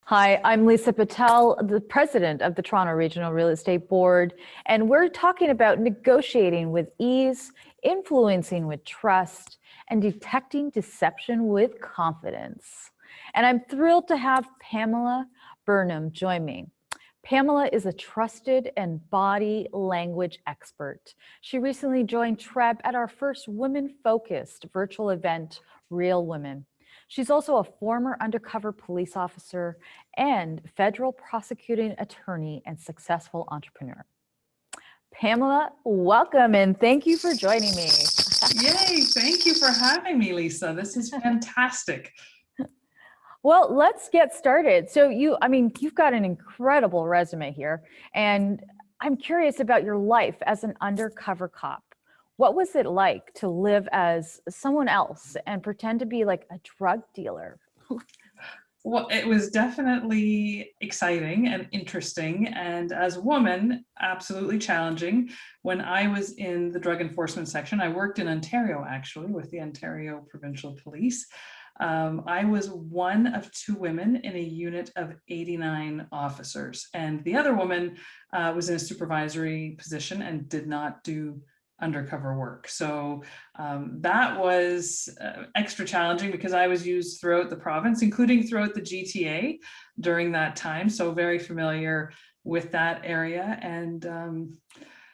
Hi, I'm Lisa Patel, the president of the Toronto Regional Real Estate Board, and we're talking about negotiating with ease, influencing with trust, and detecting deception with confidence. And I'm thrilled to have Pamela Barnum join me. Pamela is a trusted and body language expert. She recently joined TREB at our first women-focused virtual event, Real Women. She's also a former undercover police officer and federal prosecuting attorney and successful entrepreneur. Pamela, welcome and thank you for joining me. Yay, thank you for having me, Lisa. This is fantastic. Well, let's get started. So you've got an incredible resume here, and I'm curious about your life as an undercover cop. What was it like to live as someone else and pretend to be like a drug dealer? Well, it was definitely exciting and interesting, and as a woman, absolutely challenging. When I was in the drug enforcement section, I worked in Ontario, actually, with the Ontario Provincial Police. I was one of two women in a unit of 89 officers, and the other woman was in a supervisory position and did not do undercover work. So that was extra challenging because I was used throughout the province, including throughout the GTA during that time. So very familiar with that area. And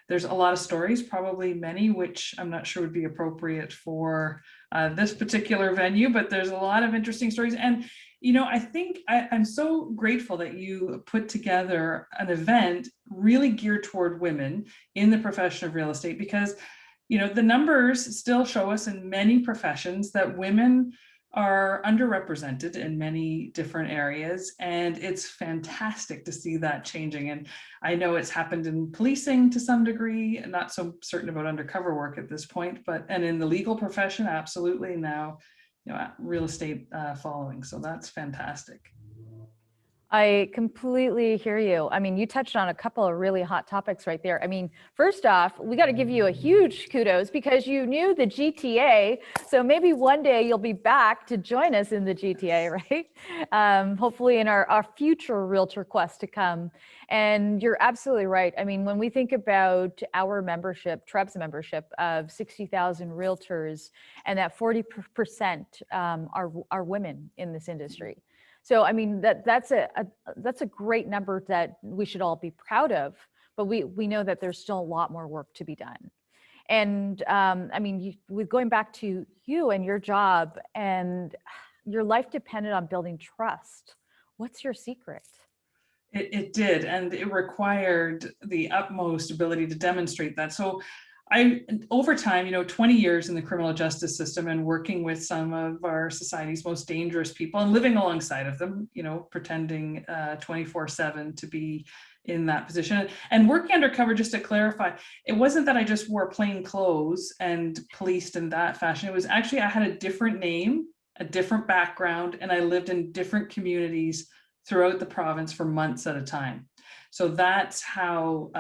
there's a lot of stories, probably many, which I'm not sure would be appropriate for this particular venue, but there's a lot of interesting stories. And, you know, I think I'm so grateful that you put together an event really geared toward women in the profession of real estate, because, you know, the numbers still show us in many professions that women are underrepresented in many different areas, and it's fantastic to see that changing. And I know it's happened in policing to some degree, not so certain about undercover work at this point, and in the legal profession, absolutely now, you know, real estate following. So that's fantastic. I completely hear you. I mean, you touched on a couple of really hot topics right there. I mean, first off, we got to give you a huge kudos because you knew the GTA. So maybe one day you'll be back to join us in the GTA, right? Hopefully in our future Realtor Quest to come. And you're absolutely right. I mean, when we think about our membership, TREB's membership of 60,000 realtors, and that 40% are women in this industry. So, I mean, that's a great number that we should all be proud of, but we know that there's still a lot more work to be done. And I mean, with going back to you and your job and your life depended on building trust. What's your secret? It did, and it required the utmost ability to demonstrate that. So over time, you know, 20 years in the criminal justice system and working with some of our society's most dangerous people and living alongside of them, you know, pretending 24/7 to be in that position. And working undercover, just to clarify, it wasn't that I just wore plain clothes and policed in that fashion. It was actually, I had a different name, a different background, and I lived in different communities throughout the province for months at a time. So that's how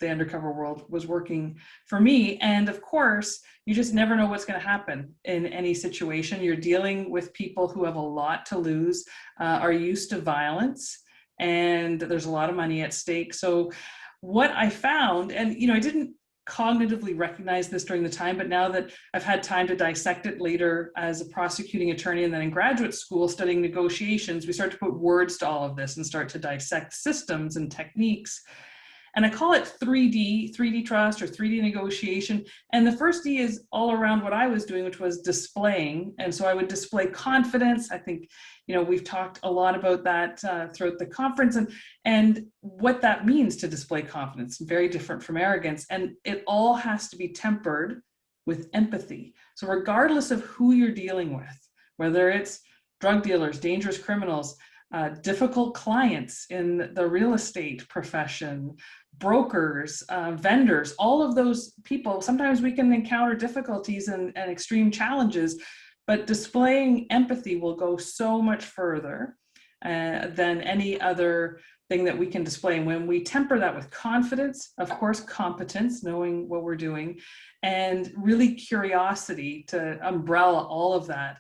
the undercover world was working for me. And of course, you just never know what's going to happen in any situation. You're dealing with people who have a lot to lose, are used to violence, and there's a lot of money at stake. So what I found, and you know, I didn't cognitively recognize this during the time, but now that I've had time to dissect it later as a prosecuting attorney and then in graduate school studying negotiations, we start to put words to all of this and start to dissect systems and techniques. And I call it 3D trust or 3D negotiation. And the first D is all around what I was doing, which was displaying. And so I would display confidence. I think, you know, we've talked a lot about that throughout the conference, and what that means to display confidence, very different from arrogance. And it all has to be tempered with empathy. So regardless of who you're dealing with, whether it's drug dealers, dangerous criminals, difficult clients in the real estate profession, brokers, vendors, all of those people, sometimes we can encounter difficulties and extreme challenges, but displaying empathy will go so much further than any other thing that we can display. And when we temper that with confidence, of course, competence, knowing what we're doing, and really curiosity to umbrella all of that,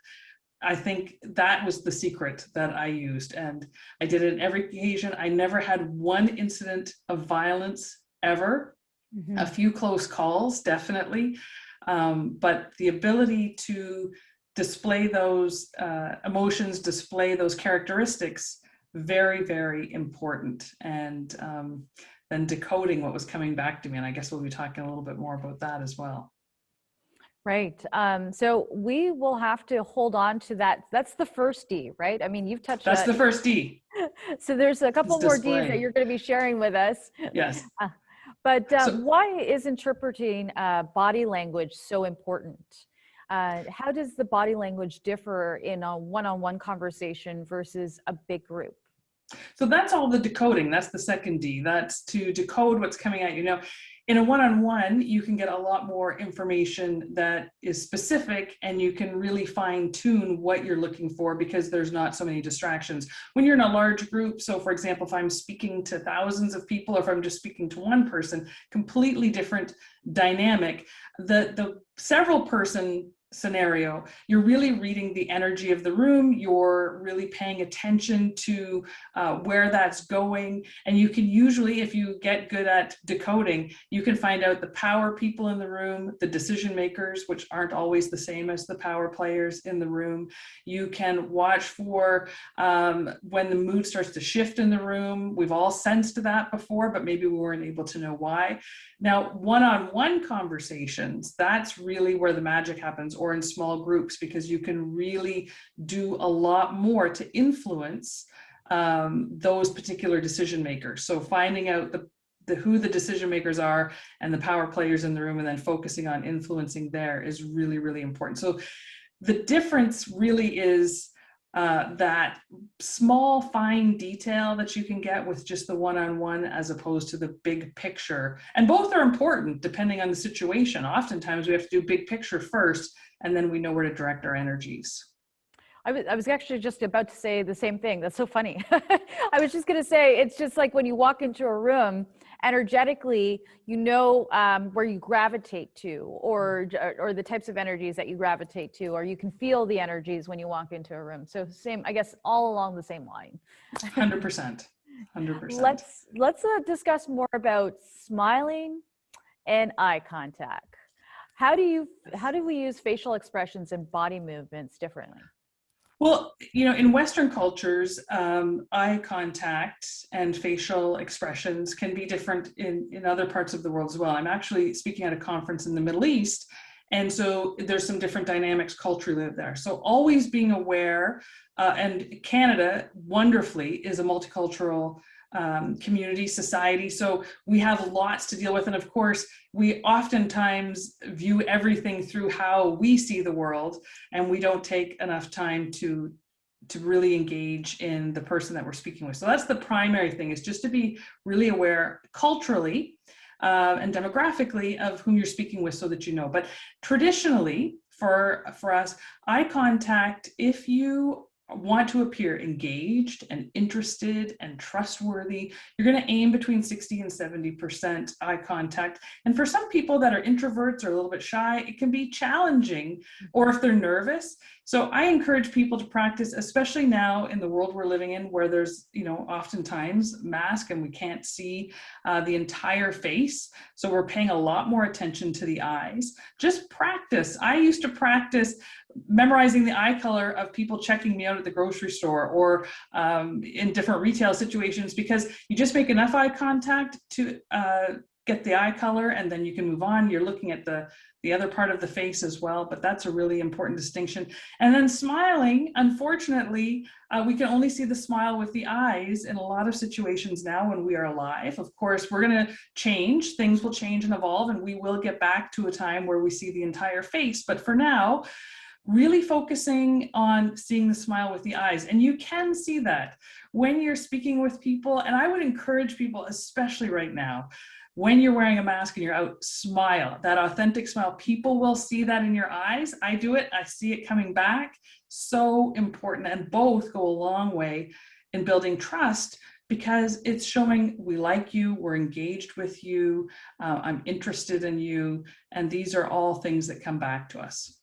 I think that was the secret that I used. And I did it on every occasion. I never had one incident of violence ever. A few close calls, definitely. But the ability to display those emotions, display those characteristics, very, very important. And then decoding what was coming back to me. And I guess we'll be talking a little bit more about that as well. Right. So we will have to hold on to that. That's the first D, right? I mean, you've touched That's the first D. so there's a couple more Ds that you're going to be sharing with us. Yes. But So, why is interpreting body language so important? How does the body language differ in a one-on-one conversation versus a big group? so that's all the decoding. That's the second D. That's to decode what's coming at you. Now, in a one-on-one, you can get a lot more information that is specific, and you can really fine tune what you're looking for because there's not so many distractions. When you're in a large group, so for example, if I'm speaking to thousands of people, or if I'm just speaking to one person, completely different dynamic. The several person scenario, you're really reading the energy of the room, you're really paying attention to where that's going, and you can usually, if you get good at decoding, you can find out the power people in the room, the decision makers, which aren't always the same as the power players in the room. You can watch for when the mood starts to shift in the room. We've all sensed that before, but maybe we weren't able to know why. Now, one-on-one conversations, that's really where the magic happens, or in small groups, because you can really do a lot more to influence those particular decision makers. So finding out who the decision makers are and the power players in the room, and then focusing on influencing there is really, really important. So the difference really is that small, fine detail that you can get with just the one-on-one, as opposed to the big picture. And both are important depending on the situation. Oftentimes we have to do big picture first, and then we know where to direct our energies. I was actually just about to say the same thing. That's so funny. I was just going to say, it's just like when you walk into a room, energetically, you know where you gravitate to, or the types of energies that you gravitate to, or you can feel the energies when you walk into a room. So same, I guess, all along the same line. 100%. 100%. Let's discuss more about smiling and eye contact. How do we use facial expressions and body movements differently? Well, in Western cultures, eye contact and facial expressions can be different in other parts of the world as well. I'm actually speaking at a conference in the Middle East, and so there's some different dynamics culturally there. So always being aware, and Canada, wonderfully, is a multicultural community, society. So we have lots to deal with. And of course, we oftentimes view everything through how we see the world, and we don't take enough time to really engage in the person that we're speaking with. So that's the primary thing, is just to be really aware culturally and demographically of whom you're speaking with, so that you know. But traditionally, for us, eye contact, if you want to appear engaged and interested and trustworthy, you're going to aim between 60 and 70% eye contact. And for some people that are introverts or a little bit shy, it can be challenging, or if they're nervous. So I encourage people to practice, especially now in the world we're living in, where there's, oftentimes mask and we can't see the entire face. So we're paying a lot more attention to the eyes. Just practice. I used to practice memorizing the eye color of people checking me out at the grocery store, or in different retail situations, because you just make enough eye contact to get the eye color, and then you can move on. You're looking at the other part of the face as well, but that's a really important distinction. And then smiling, unfortunately, we can only see the smile with the eyes in a lot of situations now when we are alive. Of course, we're going to change. Things will change and evolve, and we will get back to a time where we see the entire face. But for now, really focusing on seeing the smile with the eyes. And you can see that when you're speaking with people. And I would encourage people, especially right now, when you're wearing a mask and you're out, smile, that authentic smile. People will see that in your eyes. I do it. I see it coming back. So important. And both go a long way in building trust, because it's showing we like you, we're engaged with you, I'm interested in you. And these are all things that come back to us.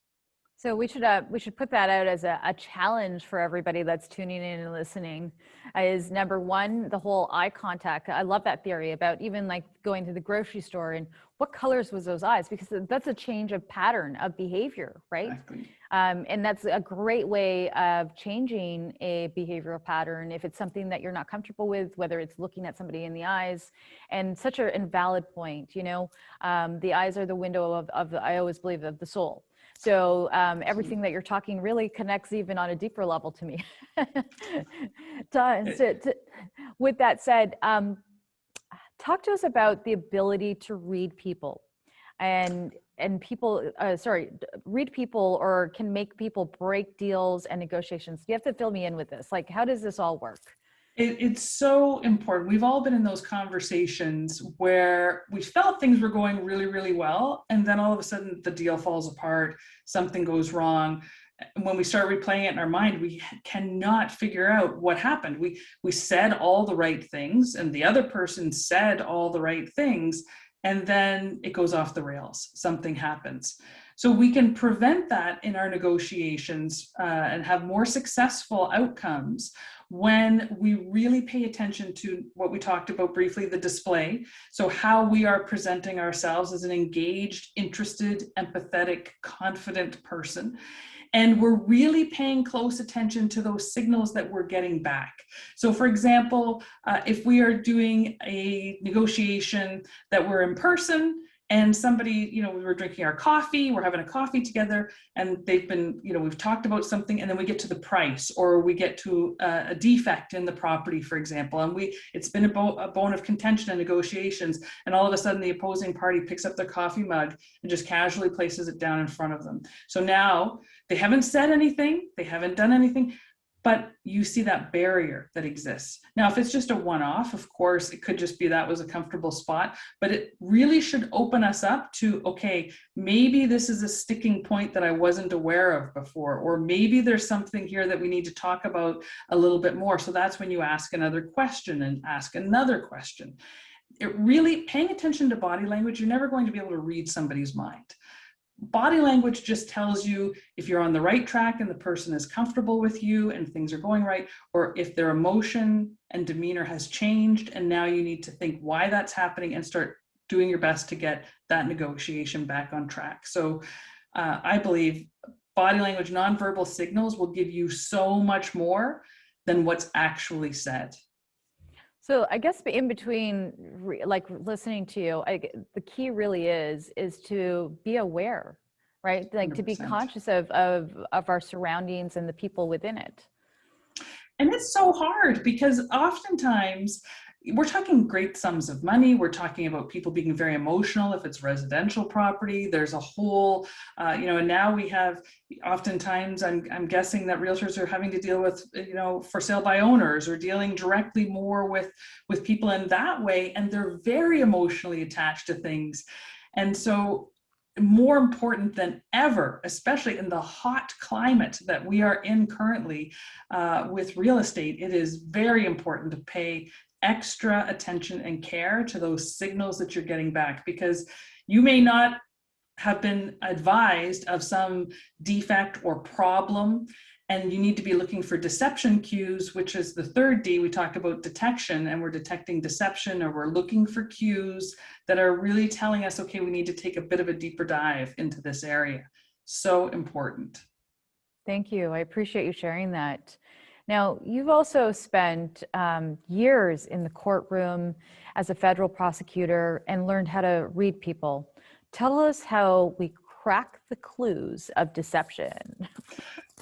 So we should put that out as a challenge for everybody that's tuning in and listening. Is number one, the whole eye contact. I love that theory about even like going to the grocery store and what colors was those eyes, because that's a change of pattern of behavior, right? Exactly. And that's a great way of changing a behavioral pattern if it's something that you're not comfortable with, whether it's looking at somebody in the eyes. And such an invalid point, you know, the eyes are the window of the, I always believe, of the soul. So everything that you're talking really connects even on a deeper level to me. With that said, talk to us about the ability to read people and people, read people or can make people break deals and negotiations. You have to fill me in with this. Like, how does this all work? It's so important. We've all been in those conversations where we felt things were going really, really well. And then all of a sudden the deal falls apart, something goes wrong. And when we start replaying it in our mind, we cannot figure out what happened. We said all the right things and the other person said all the right things, and then it goes off the rails. Something happens. So we can prevent that in our negotiations and have more successful outcomes when we really pay attention to what we talked about briefly, the display. So how we are presenting ourselves as an engaged, interested, empathetic, confident person. And we're really paying close attention to those signals that we're getting back. So for example, if we are doing a negotiation that we're in person, and somebody, you know, we were drinking our coffee, we're having a coffee together, and they've been, you know, we've talked about something, and then we get to the price, or we get to a defect in the property, for example, and it's been a bone of contention and negotiations, and all of a sudden the opposing party picks up their coffee mug and just casually places it down in front of them. So now they haven't said anything, they haven't done anything, but you see that barrier that exists. Now, if it's just a one-off, of course, it could just be that was a comfortable spot, but it really should open us up to, okay, maybe this is a sticking point that I wasn't aware of before, or maybe there's something here that we need to talk about a little bit more. So that's when you ask another question and ask another question. It really, paying attention to body language, you're never going to be able to read somebody's mind. Body language just tells you if you're on the right track and the person is comfortable with you and things are going right, or if their emotion and demeanor has changed and now you need to think why that's happening and start doing your best to get that negotiation back on track. So I believe body language, nonverbal signals will give you so much more than what's actually said. So I guess in between, like listening to you, the key really is to be aware, right? Like 100%. To be conscious of our surroundings and the people within it. And it's so hard because oftentimes we're talking great sums of money. We're talking about people being very emotional. If it's residential property, there's a whole, and now we have, oftentimes I'm guessing that realtors are having to deal with, for sale by owners, or dealing directly more with people in that way. And they're very emotionally attached to things. And so more important than ever, especially in the hot climate that we are in currently with real estate, it is very important to pay extra attention and care to those signals that you're getting back, because you may not have been advised of some defect or problem, and you need to be looking for deception cues, which is the third D. We talk about detection, and we're detecting deception, or we're looking for cues that are really telling us, okay, we need to take a bit of a deeper dive into this area. So important. Thank you. I appreciate you sharing that. Now, you've also spent years in the courtroom as a federal prosecutor and learned how to read people. Tell us how we crack the clues of deception.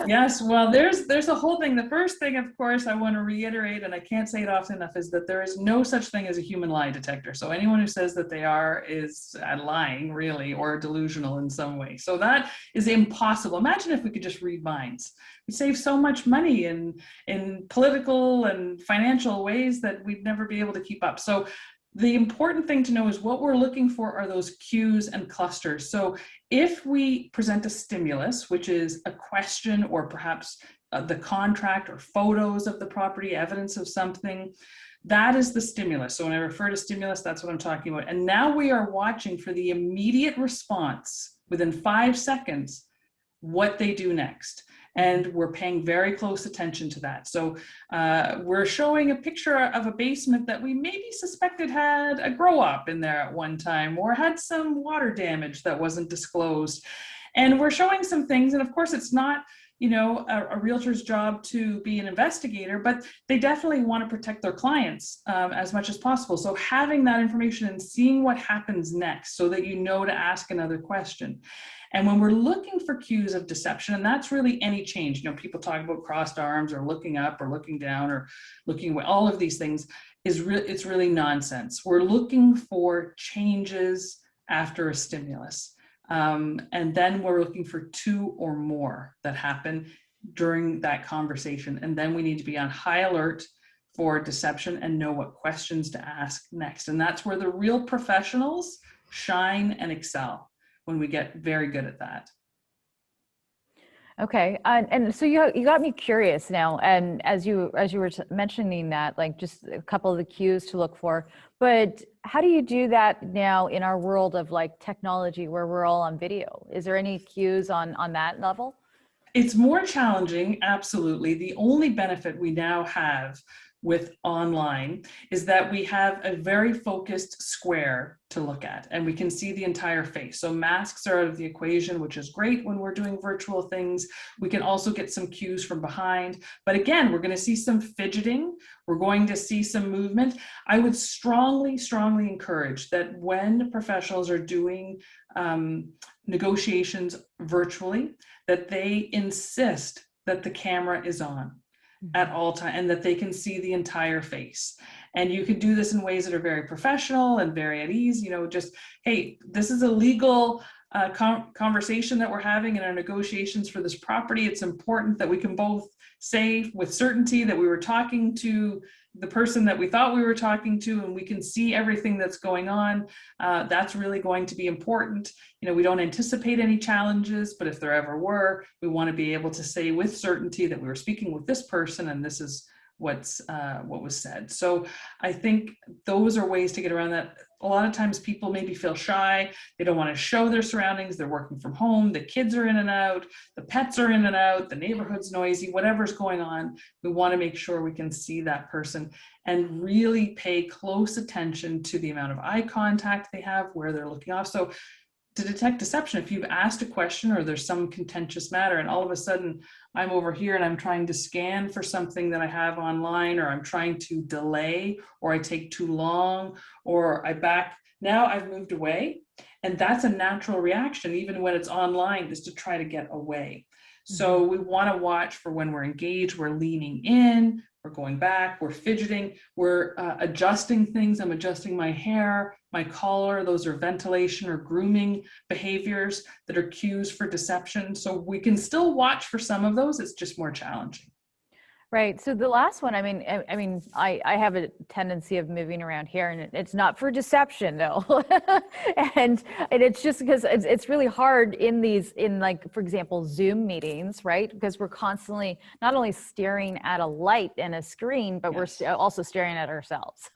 Yes, well, there's a whole thing. The first thing, of course, I want to reiterate, and I can't say it often enough, is that there is no such thing as a human lie detector. So anyone who says that they are is lying, really, or delusional in some way. So that is impossible. Imagine if we could just read minds. We save so much money in political and financial ways that we'd never be able to keep up. So the important thing to know is what we're looking for are those cues and clusters. So if we present a stimulus, which is a question or perhaps the contract or photos of the property, evidence of something, that is the stimulus. So when I refer to stimulus, that's what I'm talking about. And now we are watching for the immediate response within 5 seconds what they do next. And we're paying very close attention to that. So we're showing a picture of a basement that we maybe suspected had a grow up in there at one time, or had some water damage that wasn't disclosed. And we're showing some things. And of course, it's not, a realtor's job to be an investigator, but they definitely want to protect their clients as much as possible. So having that information and seeing what happens next so that you know to ask another question. And when we're looking for cues of deception, and that's really any change, people talk about crossed arms or looking up or looking down or looking away, all of these things it's really nonsense. We're looking for changes after a stimulus. And then we're looking for two or more that happen during that conversation. And then we need to be on high alert for deception and know what questions to ask next. And that's where the real professionals shine and excel, when we get very good at that. Okay, and so you got me curious now, and as you were mentioning that, like just a couple of the cues to look for, but how do you do that now in our world of like technology where we're all on video? Is there any cues on that level? It's more challenging, absolutely. The only benefit we now have with online is that we have a very focused square to look at, and we can see the entire face. So masks are out of the equation, which is great when we're doing virtual things. We can also get some cues from behind, but again, we're going to see some fidgeting. We're going to see some movement. I would strongly encourage that when professionals are doing negotiations virtually, that they insist that the camera is on at all times and that they can see the entire face. And you can do this in ways that are very professional and very at ease, just, hey, this is a legal conversation that we're having in our negotiations for this property. It's important that we can both say with certainty that we were talking to the person that we thought we were talking to, and we can see everything that's going on. That's really going to be important. We don't anticipate any challenges, but if there ever were, we want to be able to say with certainty that we were speaking with this person and this is what was said. So I think those are ways to get around that. A lot of times people maybe feel shy. They don't want to show their surroundings. They're working from home. The kids are in and out. The pets are in and out. The neighborhood's noisy, whatever's going on. We want to make sure we can see that person and really pay close attention to the amount of eye contact they have, where they're looking off. So to detect deception, if you've asked a question or there's some contentious matter and all of a sudden I'm over here and I'm trying to scan for something that I have online, or I'm trying to delay, or I take too long, or now I've moved away. And that's a natural reaction, even when it's online, is to try to get away. So we want to watch for when we're engaged, we're leaning in, we're going back, we're fidgeting, we're adjusting things. I'm adjusting my hair, my collar. Those are ventilation or grooming behaviors that are cues for deception. So we can still watch for some of those. It's just more challenging. Right. So the last one, I have a tendency of moving around here, and it's not for deception, though. and it's just because it's really hard in like, for example, Zoom meetings, right? Because we're constantly not only staring at a light and a screen, but we're also staring at ourselves.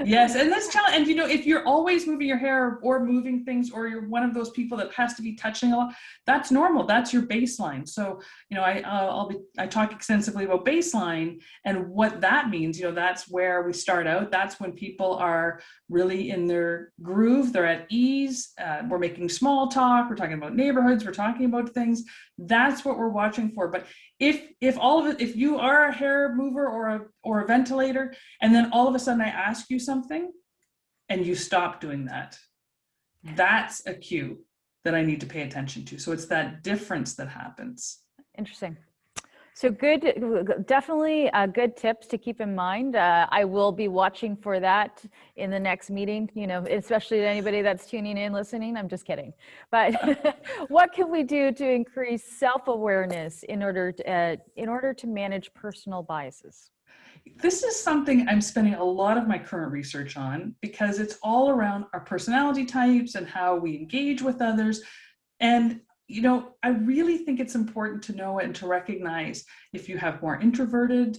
Yes. And that's challenging. And, if you're always moving your hair or moving things, or you're one of those people that has to be touching a lot, that's normal. That's your baseline. So, I talk extensively about baseline and what that means. That's where we start out. That's when people are really in their groove. They're at ease. We're making small talk. We're talking about neighborhoods. We're talking about things. That's what we're watching for. But if you are a hair mover or a ventilator, and then all of a sudden I ask you something and you stop doing that, that's a cue that I need to pay attention to. So it's that difference that happens. Interesting. So definitely good tips to keep in mind. I will be watching for that in the next meeting, especially to anybody that's tuning in, listening. I'm just kidding. But what can we do to increase self-awareness in order to manage personal biases? This is something I'm spending a lot of my current research on, because it's all around our personality types and how we engage with others. And I really think it's important to know and to recognize if you have more introverted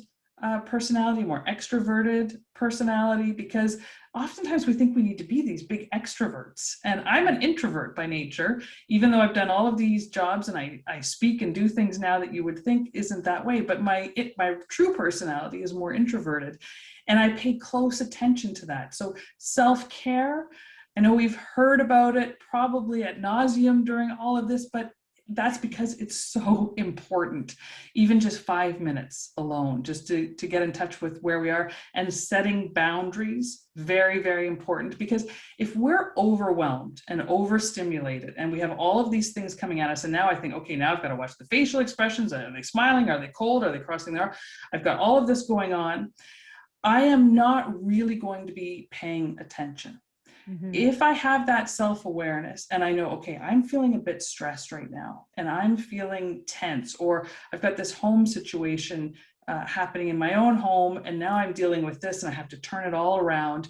personality, more extroverted personality, because oftentimes we think we need to be these big extroverts. And I'm an introvert by nature, even though I've done all of these jobs and I speak and do things now that you would think isn't that way. But my true personality is more introverted. And I pay close attention to that. So self-care, I know we've heard about it probably ad nauseum during all of this, but that's because it's so important. Even just 5 minutes alone, just to get in touch with where we are, and setting boundaries, very, very important. Because if we're overwhelmed and overstimulated and we have all of these things coming at us, and now I think, okay, now I've got to watch the facial expressions. Are they smiling? Are they cold? Are they crossing their arms? I've got all of this going on. I am not really going to be paying attention. If I have that self-awareness and I know, okay, I'm feeling a bit stressed right now and I'm feeling tense, or I've got this home situation happening in my own home and now I'm dealing with this and I have to turn it all around.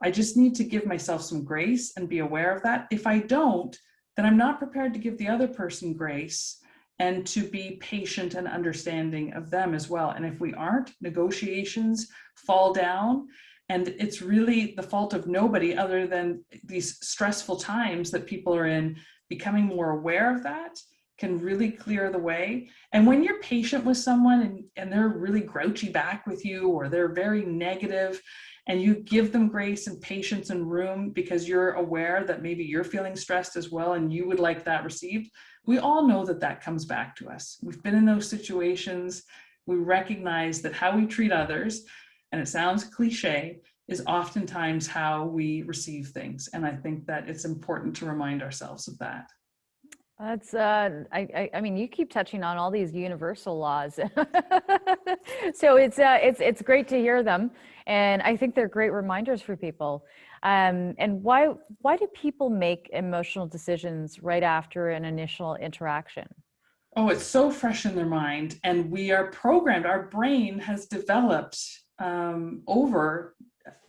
I just need to give myself some grace and be aware of that. If I don't, then I'm not prepared to give the other person grace and to be patient and understanding of them as well. And if we aren't, negotiations fall down. And it's really the fault of nobody other than these stressful times that people are in. Becoming more aware of that can really clear the way. And when you're patient with someone and they're really grouchy back with you, or they're very negative, and you give them grace and patience and room because you're aware that maybe you're feeling stressed as well and you would like that received, we all know that that comes back to us. We've been in those situations. We recognize that how we treat others, and it sounds cliche, is oftentimes how we receive things. And I think that it's important to remind ourselves of that. That's I mean, you keep touching on all these universal laws. So it's great to hear them, and I think they're great reminders for people. And why do people make emotional decisions right after an initial interaction? Oh, it's so fresh in their mind, and we are programmed. Our brain has developed over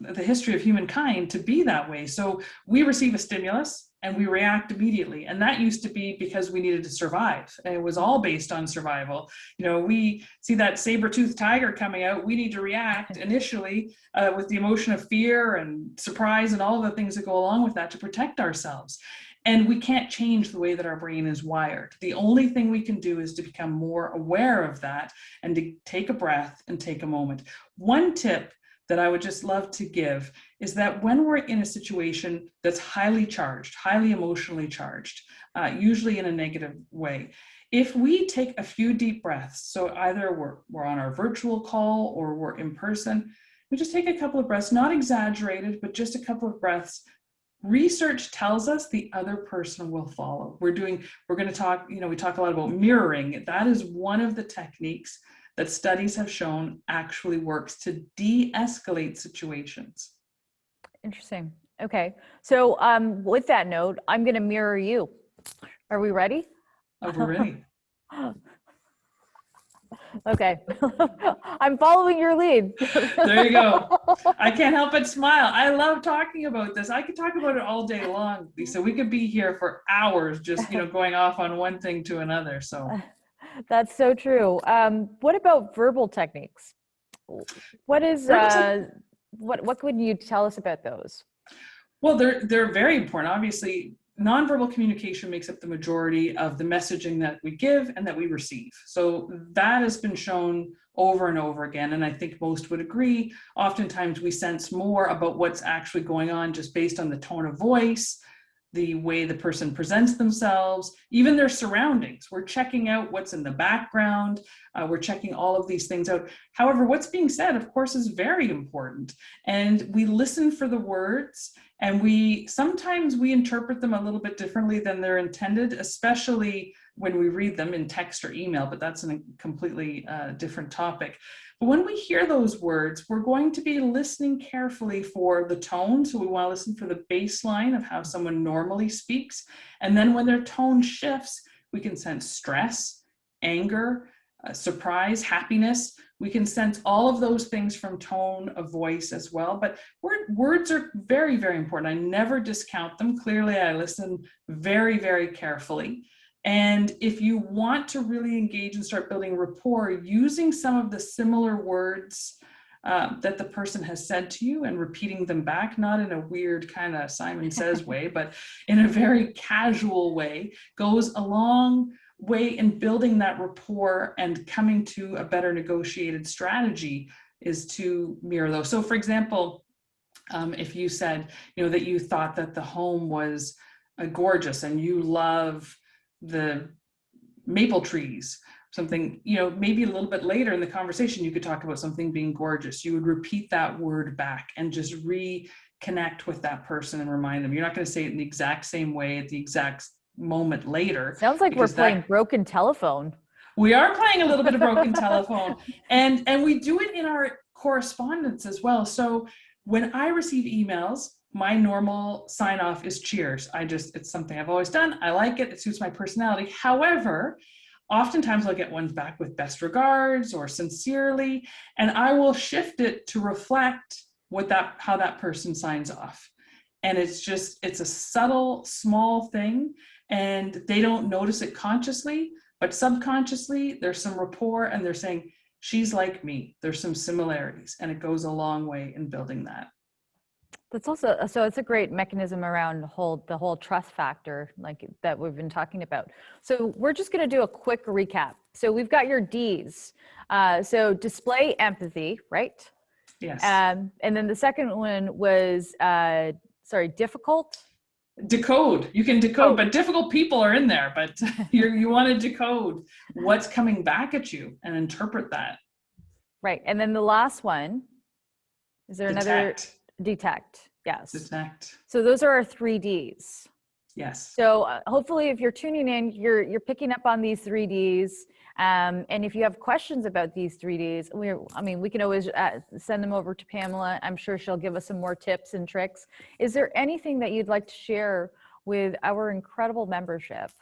the history of humankind to be that way. So we receive a stimulus and we react immediately. And that used to be because we needed to survive. And it was all based on survival. You know, we see that saber-toothed tiger coming out, we need to react initially with the emotion of fear and surprise and all of the things that go along with that to protect ourselves. And we can't change the way that our brain is wired. The only thing we can do is to become more aware of that and to take a breath and take a moment. One tip that I would just love to give is that when we're in a situation that's highly charged, highly emotionally charged, usually in a negative way, if we take a few deep breaths, so either we're on our virtual call or we're in person, we just take a couple of breaths, not exaggerated, but just a couple of breaths. Research tells us the other person will follow. We're going to talk, we talk a lot about mirroring. That is one of the techniques that studies have shown actually works to de-escalate situations. Interesting. Okay. So with that note, I'm going to mirror you. Are we ready? Oh, we're ready. Okay. I'm following your lead. There you go. I can't help but smile. I love talking about this. I could talk about it all day long, Lisa. We could be here for hours just, going off on one thing to another. So that's so true. What about verbal techniques? What is what would you tell us about those? Well, they're very important. Obviously, nonverbal communication makes up the majority of the messaging that we give and that we receive. So that has been shown over and over again. And I think most would agree. Oftentimes we sense more about what's actually going on just based on the tone of voice, the way the person presents themselves, even their surroundings. We're checking out what's in the background. We're checking all of these things out. However, what's being said, of course, is very important. And we listen for the words, and sometimes we interpret them a little bit differently than they're intended, especially when we read them in text or email, but that's a completely different topic. But when we hear those words, we're going to be listening carefully for the tone. So we want to listen for the baseline of how someone normally speaks. And then when their tone shifts, we can sense stress, anger, surprise, happiness. We can sense all of those things from tone of voice as well. But words are very, very important. I never discount them. Clearly, I listen very, very carefully. And if you want to really engage and start building rapport, using some of the similar words that the person has said to you and repeating them back, not in a weird kind of Simon Says way, but in a very casual way, goes a long way in building that rapport and coming to a better negotiated strategy, is to mirror those. So for example, if you said, that you thought that the home was gorgeous and you love the maple trees, something, maybe a little bit later in the conversation, you could talk about something being gorgeous. You would repeat that word back and just reconnect with that person and remind them. You're not going to say it in the exact same way at the exact moment later. Sounds like we're playing broken telephone. We are playing a little bit of broken telephone, and we do it in our correspondence as well. So when I receive emails, my normal sign off is cheers. It's something I've always done. I like it. It suits my personality. However, oftentimes I'll get ones back with best regards or sincerely, and I will shift it to reflect how that person signs off. And it's a subtle, small thing, and they don't notice it consciously, but subconsciously there's some rapport, and they're saying, she's like me. There's some similarities, and it goes a long way in building that. That's also, so it's a great mechanism around the whole trust factor, like that we've been talking about. So we're just going to do a quick recap. So we've got your D's. So display empathy, right? Yes. And then the second one was, difficult. Decode. You can decode, but difficult people are in there, but you want to decode what's coming back at you and interpret that. Right. And then the last one, is there another? Detect. Yes. Detect. So those are our 3 Ds. Yes. So hopefully if you're tuning in, you're picking up on these 3 Ds. And if you have questions about these 3 Ds, we can always send them over to Pamela. I'm sure she'll give us some more tips and tricks. Is there anything that you'd like to share with our incredible membership?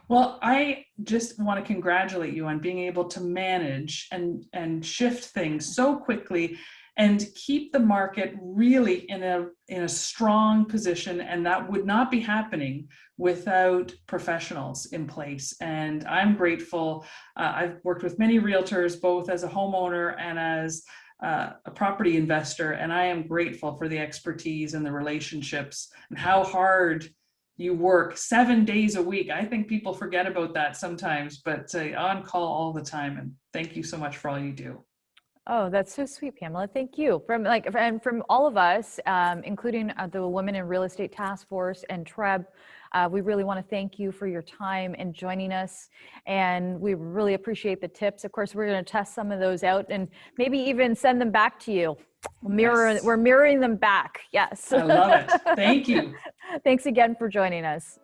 Well, I just want to congratulate you on being able to manage and shift things so quickly and keep the market really in a strong position. And that would not be happening without professionals in place. And I'm grateful. I've worked with many realtors, both as a homeowner and as a property investor. And I am grateful for the expertise and the relationships and how hard you work 7 days a week. I think people forget about that sometimes, but on call all the time. And thank you so much for all you do. Oh, that's so sweet, Pamela. Thank you. From all of us, including the Women in Real Estate Task Force and TREB, we really want to thank you for your time and joining us. And we really appreciate the tips. Of course, we're going to test some of those out and maybe even send them back to you. We're mirroring them back. Yes. I love it. Thank you. Thanks again for joining us.